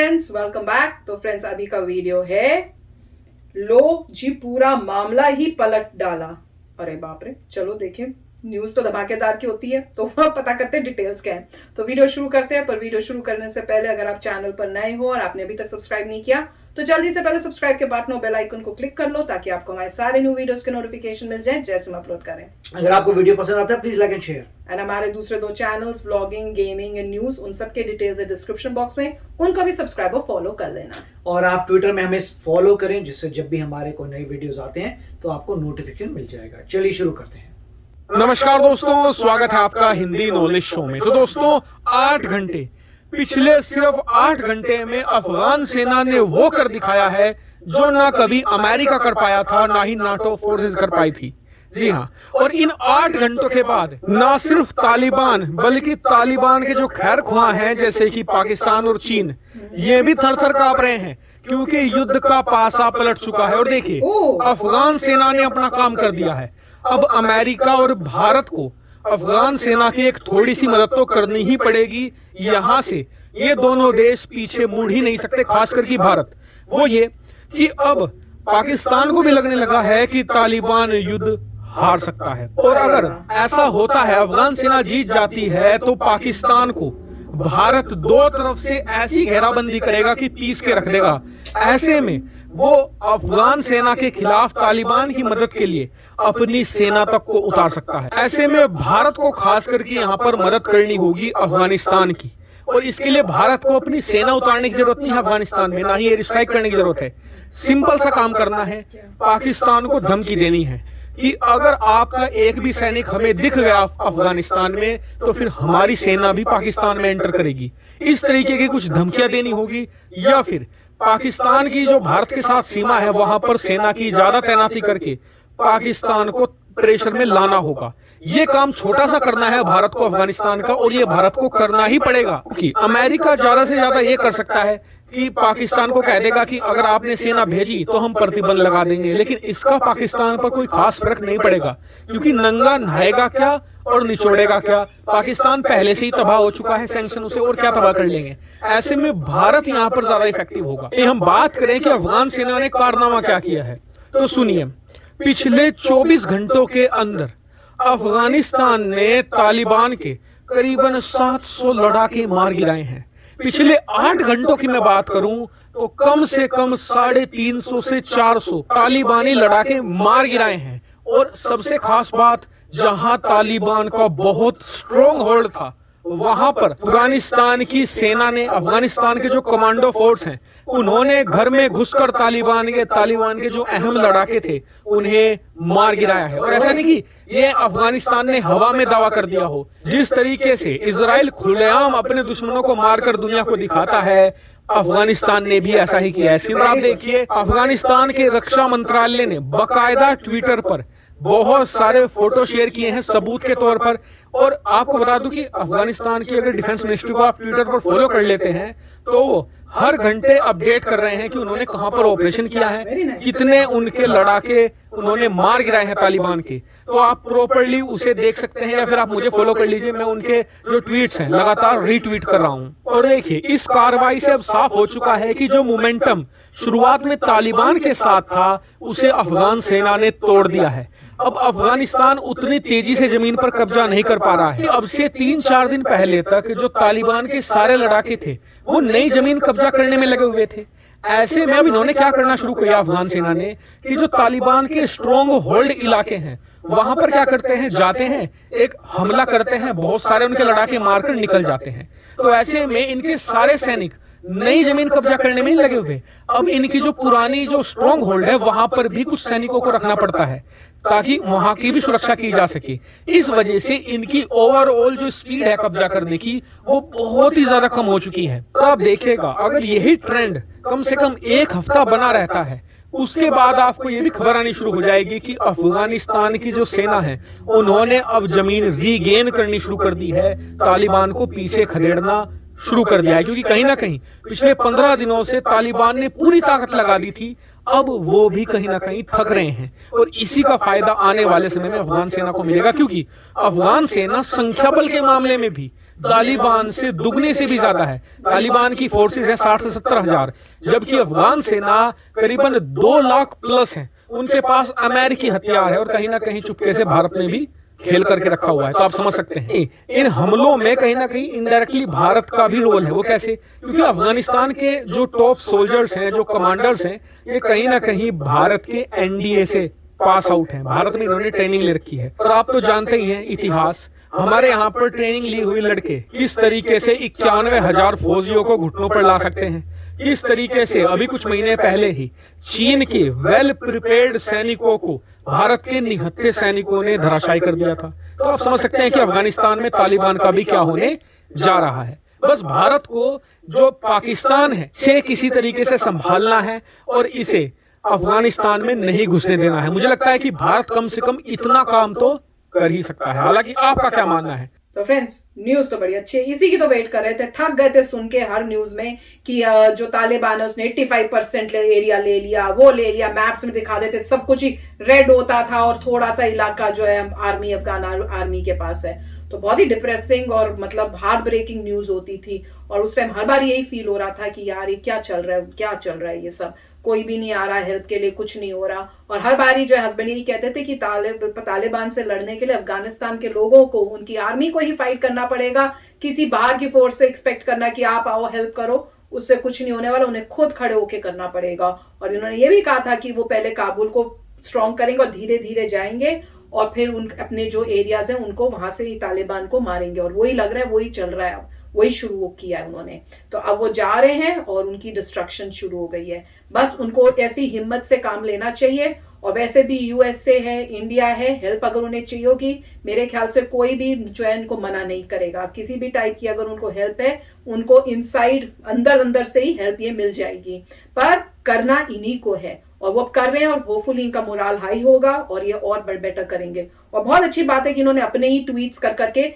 Friends, welcome back. तो friends, अभी का वीडियो है लो जी पूरा मामला ही पलट डाला। अरे बाप रे, चलो देखें। न्यूज तो धमाकेदार की होती है, तो वह पता करते हैं डिटेल्स क्या है। तो वीडियो शुरू करते हैं। पर वीडियो शुरू करने से पहले अगर आप चैनल पर नए हो और आपने अभी तक सब्सक्राइब नहीं किया तो जल्दी से पहले सब्सक्राइब के बटन और बेल आइकन को क्लिक कर लो ताकि आपको हमारे सारे न्यू वीडियोस के नोटिफिकेशन मिल जाए जैसे हम अपलोड करें। अगर आपको वीडियो पसंद आता है please like and share. And हमारे दूसरे 2 channels vlogging, gaming and news, उन सब के डिटेल्स है डिस्क्रिप्शन बॉक्स में, उनका भी सब्सक्राइब और फॉलो कर लेना। और आप ट्विटर में हमें फॉलो करें जिससे जब भी हमारे कोई नए वीडियोस आते हैं तो आपको नोटिफिकेशन मिल जाएगा। चलिए शुरू करते हैं। नमस्कार दोस्तों, स्वागत है आपका हिंदी नॉलेज शो में। तो दोस्तों, 8 घंटे, पिछले सिर्फ 8 घंटे में अफगान सेना ने वो कर दिखाया है जो ना कभी अमेरिका कर पाया था, ना ही नाटो फोर्सेस कर पाई थी। जी हाँ, और इन 8 घंटों के बाद ना सिर्फ तालिबान बल्कि तालिबान के जो खैर खुआ हैं जैसे कि पाकिस्तान और चीन, ये भी थर थर कांप रहे हैं क्योंकि युद्ध का पासा पलट चुका है। और देखिए, अफगान सेना ने अपना काम कर दिया है। अब अमेरिका और भारत को अफगान सेना की एक थोड़ी सी मदद तो करनी ही पड़ेगी। यहां से ये दोनों देश पीछे मुड़ ही नहीं सकते, खासकर कि भारत। वो ये कि अब पाकिस्तान को भी लगने लगा है कि तालिबान युद्ध हार सकता है, और अगर ऐसा होता है, अफगान सेना जीत जाती है, तो पाकिस्तान को भारत 2 तरफ से ऐसी घेराबंदी करेगा कि पीस के रख देगा। ऐसे में वो अफगान सेना के खिलाफ तालिबान की मदद के लिए अपनी सेना तक को उतार सकता है। ऐसे में भारत को खास करके यहाँ पर मदद करनी होगी अफगानिस्तान की, और इसके लिए भारत को अपनी सेना उतारने की जरूरत नहीं है अफगानिस्तान में, ना ही एयर स्ट्राइक करने की जरूरत है। सिंपल सा काम करना है, पाकिस्तान को धमकी देनी है कि अगर आपका एक भी सैनिक हमें दिख गया अफगानिस्तान में तो फिर हमारी सेना भी पाकिस्तान में एंटर करेगी। इस तरीके की कुछ धमकियां देनी होगी, या फिर पाकिस्तान की जो भारत के साथ सीमा है वहां पर सेना की ज्यादा तैनाती करके पाकिस्तान को प्रेशर में लाना होगा। ये काम छोटा सा करना है भारत को अफगानिस्तान का, और ये भारत को करना ही पड़ेगा क्योंकि अमेरिका ज्यादा से ज्यादा ये कर सकता है कि पाकिस्तान को कह देगा कि अगर आपने सेना भेजी तो हम प्रतिबंध लगा देंगे, लेकिन इसका पाकिस्तान पर कोई खास फर्क नहीं पड़ेगा क्योंकि नंगा नहाएगा क्या और निचोड़ेगा क्या। पाकिस्तान पहले से ही तबाह हो चुका है सैंक्शनों से, और क्या तबाह कर लेंगे। ऐसे में भारत यहाँ पर ज्यादा इफेक्टिव होगा। हम बात करें कि अफगान सेना ने कारनामा क्या किया है, तो सुनिए। पिछले 24 घंटों के अंदर अफगानिस्तान ने तालिबान के करीबन 700 लड़ाके मार गिराए हैं। पिछले 8 घंटों की मैं बात करूं तो कम से कम 350 से 400 तालिबानी लड़ाके मार गिराए हैं। और सबसे खास बात, जहां तालिबान का बहुत स्ट्रॉन्ग होल्ड था वहां पर अफगानिस्तान की सेना ने, अफगानिस्तान के जो कमांडो फोर्स हैं, उन्होंने घर में घुसकर तालिबान के जो अहम लड़ाके थे उन्हें मार गिराया है। और ऐसा नहीं कि ये अफगानिस्तान ने हवा में दावा कर दिया हो। जिस तरीके से इजराइल खुलेआम अपने दुश्मनों को मारकर दुनिया को दिखाता है, अफगानिस्तान ने भी ऐसा ही किया है। आप देखिए, अफगानिस्तान के रक्षा मंत्रालय ने बाकायदा ट्विटर पर बहुत सारे फोटो शेयर किए हैं सबूत के तौर पर। और आपको बता दूं कि अफगानिस्तान की अगर डिफेंस मिनिस्ट्री को आप ट्विटर पर फॉलो कर लेते हैं तो वो हर घंटे अपडेट कर रहे हैं कि उन्होंने कहां पर ऑपरेशन किया है, कितने उनके लड़ाके उन्होंने मार गिराए हैं तालिबान के। तो आप प्रॉपर्ली उसे देख सकते हैं, या फिर आप मुझे फॉलो कर लीजिए। मैं उनके जो ट्वीट्स हैं लगातार रीट्वीट कर रहा हूं। और देखिए, इस कार्रवाई से अब साफ हो चुका है कि जो मोमेंटम शुरुआत में तालिबान के साथ था उसे अफगान सेना ने तोड़ दिया है। अब अफगानिस्तान उतनी तेजी से जमीन पर कब्जा नहीं कर पा रहा है। अब से 3-4 दिन पहले तक जो तालिबान के सारे लड़ाके थे वो नई जमीन कब्जा करने में लगे हुए थे। ऐसे में अब इन्होंने क्या करना शुरू किया अफगान सेना ने कि जो तालिबान के स्ट्रॉन्ग होल्ड इलाके हैं वहां पर क्या करते हैं, जाते हैं, एक हमला करते हैं, बहुत सारे उनके लड़ाके मारकर निकल जाते हैं। तो ऐसे में इनके सारे सैनिक नई जमीन कब्जा करने में नहीं लगे हुए। अब इनकी जो पुरानी जो स्ट्रॉन्ग होल्ड है वहां पर भी कुछ सैनिकों को रखना पड़ता है ताकि वहां की भी सुरक्षा की जा सके। इस वजह से इनकी ओवरऑल जो स्पीड है कब्जा करने की वो बहुत ही ज्यादा कम हो चुकी है। तो आप देखिएगा, अगर यही ट्रेंड कम से कम 1 हफ्ता बना रहता है, उसके बाद आपको ये भी खबर आनी शुरू हो जाएगी कि अफगानिस्तान की जो सेना है उन्होंने अब जमीन रीगेन करनी शुरू कर दी है, तालिबान को पीछे खदेड़ना शुरू कर दिया है। क्योंकि कहीं ना कहीं पिछले 15 दिनों से तालिबान ने पूरी ताकत लगा दी थी, अब वो भी कहीं ना कहीं थक रहे हैं। और इसी का फायदा आने वाले समय में अफगान सेना को मिलेगा, क्योंकि अफगान सेना संख्या बल के मामले में भी तालिबान से दुगने से भी ज्यादा है। तालिबान की फोर्सेस है 60 से 70 हजार, जबकि अफगान सेना करीबन 2 लाख प्लस है। उनके पास अमेरिकी हथियार है और कहीं ना कहीं चुपके से भारत ने भी खेल करके रखा हुआ है। तो आप समझ सकते हैं इन हमलों में कहीं ना कहीं इनडायरेक्टली भारत का भी रोल है। वो कैसे? क्योंकि अफगानिस्तान के जो टॉप सोल्जर्स हैं, जो कमांडर्स हैं, ये कहीं ना कहीं भारत के एनडीए से पास आउट हैं। भारत में इन्होंने ट्रेनिंग ले रखी है। और आप तो जानते ही हैं इतिहास, हमारे यहाँ पर ट्रेनिंग ली हुई लड़के किस तरीके से 91,000 फौजियों को घुटनों पर ला सकते हैं। किस तरीके से अभी कुछ महीने पहले ही चीन के वेल प्रिपेयर्ड सैनिकों को भारत के निहत्थे सैनिकों ने धराशायी कर दिया था। तो आप समझ सकते हैं कि अफगानिस्तान में तालिबान का भी क्या होने जा रहा है। बस भारत को जो पाकिस्तान है से किसी तरीके से संभालना है और इसे अफगानिस्तान में नहीं घुसने देना है। मुझे लगता है कि भारत कम से कम इतना काम तो कर ही सकता है। हालांकि आपका क्या मानना है? तो फ्रेंड्स, न्यूज तो बड़ी अच्छी है, इसी की तो वेट कर रहे थे, थक गए थे सुन के हर न्यूज में कि जो तालिबान है उसने 85% एरिया ले लिया, वो ले लिया। मैप्स में दिखा देते सब कुछ ही रेड होता था और थोड़ा सा इलाका जो है आर्मी, अफगान आर्मी के पास है। तो बहुत ही डिप्रेसिंग और मतलब हार्ट ब्रेकिंग न्यूज होती थी। और उस टाइम हर बार यही फील हो रहा था कि यार ये क्या चल रहा है, क्या चल रहा है, ये सब कोई भी नहीं आ रहा हेल्प के लिए, कुछ नहीं हो रहा। और हर बार ही जो हस्बैंड यही कहते थे कि तालिबान से लड़ने के लिए अफगानिस्तान के लोगों को, उनकी आर्मी को ही फाइट करना पड़ेगा। किसी बाहर की फोर्स से एक्सपेक्ट करना कि आप आओ हेल्प करो, उससे कुछ नहीं होने वाला, उन्हें खुद खड़े होके करना पड़ेगा। और इन्होंने ये भी कहा था कि वो पहले काबुल को स्ट्रॉन्ग करेंगे और धीरे धीरे जाएंगे और फिर उन अपने जो एरियाज हैं उनको वहां से ही तालिबान को मारेंगे। और वही लग रहा है, वही चल रहा है, वही शुरू किया है उन्होंने। तो अब वो जा रहे हैं और उनकी डिस्ट्रक्शन शुरू हो गई है। बस उनको ऐसी हिम्मत से काम लेना चाहिए। और वैसे भी यूएसए है, इंडिया है, हेल्प अगर उन्हें चाहिए होगी, मेरे ख्याल से कोई भी जो है इनको मना नहीं करेगा। किसी भी टाइप की अगर उनको हेल्प है, उनको इनसाइड अंदर अंदर से ही हेल्प ये मिल जाएगी। पर करना इन्हीं को है और वो अब कर रहे हैं और होपफुली इनका मोराल हाई होगा और ये और बेटर करेंगे। और बहुत अच्छी बात है कि इन्होंने अपने ही ट्वीट्स कर करके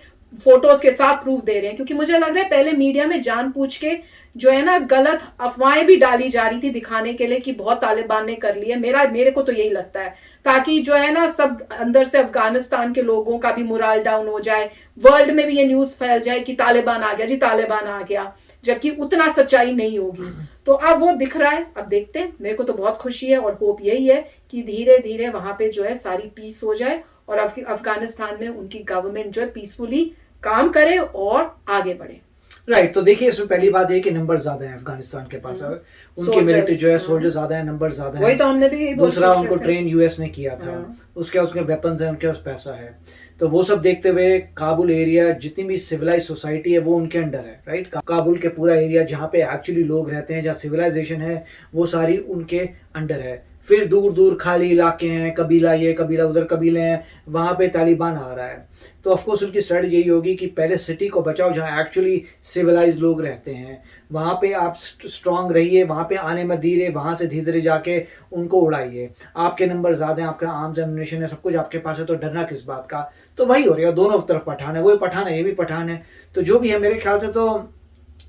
फोटोज के साथ प्रूफ दे रहे हैं, क्योंकि मुझे लग रहा है पहले मीडिया में जानबूझ के जो है ना गलत अफवाहें भी डाली जा रही थी दिखाने के लिए कि बहुत तालिबान ने कर लिया। मेरे को तो यही लगता है, ताकि जो है ना सब अंदर से अफगानिस्तान के लोगों का भी मोराल डाउन हो जाए, वर्ल्ड में भी ये न्यूज फैल जाए कि तालिबान आ गया जी, तालिबान आ गया, जबकि उतना सच्चाई नहीं होगी। तो अब वो दिख रहा है, अब देखते हैं। मेरे को तो बहुत खुशी है और होप यही है कि धीरे धीरे वहां पे जो है सारी पीस हो जाए और अफगानिस्तान में उनकी गवर्नमेंट जो है पीसफुली काम करे और आगे बढ़े। राइट। तो देखिए, इसमें पहली बात ये कि नंबर ज्यादा है अफगानिस्तान के पास, उनकी मिलिट्री जो है सोल्जर ज्यादा है, नंबर ज्यादा है। वही तो हमने भी दूसरा, उनको ट्रेन यूएस ने किया था, उसके वेपन्स हैं, उनके पास पैसा है। तो वो सब देखते हुए काबुल एरिया, जितनी भी सिविलाइज सोसाइटी है वो उनके अंडर है। राइट। काबुल के पूरा एरिया जहाँ पे एक्चुअली लोग रहते हैं, जहाँ सिविलाइजेशन है, वो सारी उनके अंडर है। फिर दूर दूर खाली इलाके हैं, कबीला ये कबीला उधर कबीले हैं, वहाँ पे तालिबान आ रहा है। तो ऑफकोर्स उनकी स्ट्रेटजी यही होगी कि पहले सिटी को बचाओ जहाँ एक्चुअली सिविलाइज लोग रहते हैं, वहाँ पे आप स्ट्रांग रहिए, वहाँ पे आने मत दीजिए, वहाँ से धीरे धीरे जाके उनको उड़ाइए। आपके नंबर ज़्यादा हैं, आपका आर्म्स एम्युनिशन है, सब कुछ आपके पास है, तो डरना किस बात का। तो वही हो रहा है, दोनों तरफ पठान है, वो पठान है, ये भी पठान है। तो जो भी है, मेरे ख्याल से तो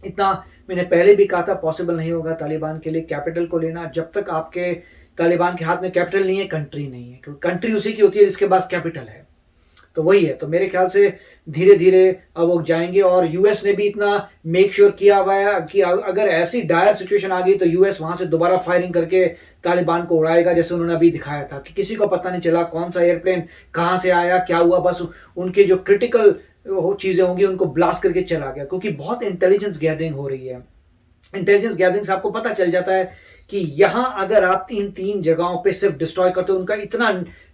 इतना, मैंने पहले भी कहा था, पॉसिबल नहीं होगा तालिबान के लिए कैपिटल को लेना। जब तक आपके तालिबान के हाथ में कैपिटल नहीं है, कंट्री नहीं है, क्योंकि कंट्री उसी की होती है जिसके पास कैपिटल है। तो वही है। तो मेरे ख्याल से धीरे धीरे अब वो जाएंगे। और यूएस ने भी इतना मेक श्योर किया हुआ है कि अगर ऐसी डायर सिचुएशन आ गई तो यूएस वहां से दोबारा फायरिंग करके तालिबान को उड़ाएगा, जैसे उन्होंने अभी दिखाया था कि किसी को पता नहीं चला कौन सा एयरप्लेन कहाँ से आया, क्या हुआ, बस उनके जो क्रिटिकल चीजें होंगी उनको ब्लास्ट करके चला गया। क्योंकि बहुत इंटेलिजेंस गैदरिंग हो रही है। इंटेलिजेंस गैदरिंग से आपको पता चल जाता है कि यहां अगर आप तीन जगहों पे सिर्फ डिस्ट्रॉय करते हो, उनका इतना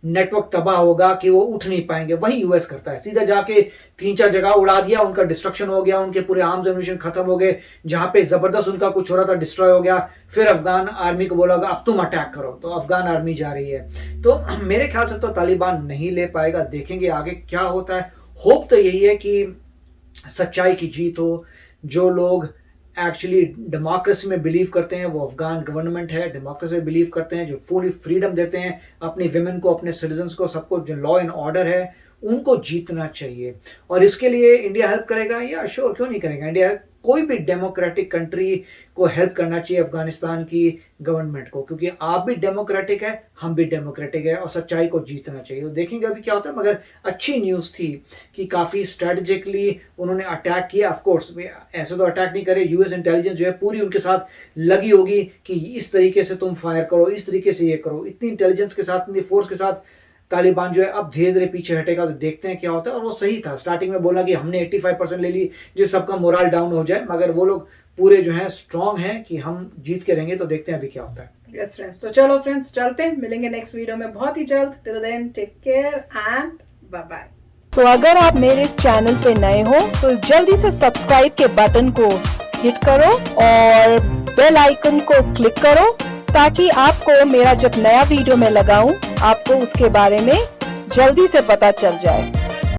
नेटवर्क तबाह होगा कि वो उठ नहीं पाएंगे। वही यूएस करता है, सीधा जाके 3-4 जगह उड़ा दिया, उनका डिस्ट्रक्शन हो गया, उनके पूरे आर्म्स एम्युनिशन खत्म हो गए, जहां पे जबरदस्त उनका कुछ हो रहा था डिस्ट्रॉय हो गया। फिर अफगान आर्मी को बोला अब तुम अटैक करो, तो अफगान आर्मी जा रही है। तो मेरे ख्याल से तो तालिबान नहीं ले पाएगा। देखेंगे आगे क्या होता है। होप तो यही है कि सच्चाई की जीत हो। जो लोग एक्चुअली डेमोक्रेसी में बिलीव करते हैं, वो अफगान गवर्नमेंट है, डेमोक्रेसी में बिलीव करते हैं, जो फुली फ्रीडम देते हैं अपनी विमेन को, अपने सिटीजन्स को, सबको, जो लॉ एंड ऑर्डर है, उनको जीतना चाहिए। और इसके लिए इंडिया हेल्प करेगा या श्योर, क्यों नहीं करेगा। इंडिया कोई भी डेमोक्रेटिक कंट्री को हेल्प करना चाहिए अफगानिस्तान की गवर्नमेंट को, क्योंकि आप भी डेमोक्रेटिक है, हम भी डेमोक्रेटिक है और सच्चाई को जीतना चाहिए। तो देखेंगे अभी क्या होता है। मगर अच्छी न्यूज़ थी कि काफ़ी स्ट्रेटेजिकली उन्होंने अटैक किया। ऑफ कोर्स ऐसे तो अटैक नहीं करे, यूएस इंटेलिजेंस जो है पूरी उनके साथ लगी होगी कि इस तरीके से तुम फायर करो, इस तरीके से ये करो। इतनी इंटेलिजेंस के साथ, इतनी फोर्स के साथ तालिबान जो है अब धीरे धीरे पीछे हटेगा। तो देखते हैं क्या होता है। और वो सही था, स्टार्टिंग में बोला कि हमने 85% ले ली जिस सबका मोरल डाउन हो जाए, मगर वो लोग पूरे जो है स्ट्रांग हैं कि हम जीत के रहेंगे। तो देखते हैं अभी क्या होता है। यस फ्रेंड्स, तो चलो फ्रेंड्स चलते हैं, मिलेंगे नेक्स्ट वीडियो में बहुत ही जल्द। Till then take care and bye bye. तो अगर आप मेरे इस चैनल पे नए हो तो जल्दी से सब्सक्राइब के बटन को हिट करो और बेल आइकन को क्लिक करो, ताकि आपको मेरा जब नया वीडियो मैं लगाऊं आपको उसके बारे में जल्दी से पता चल जाए।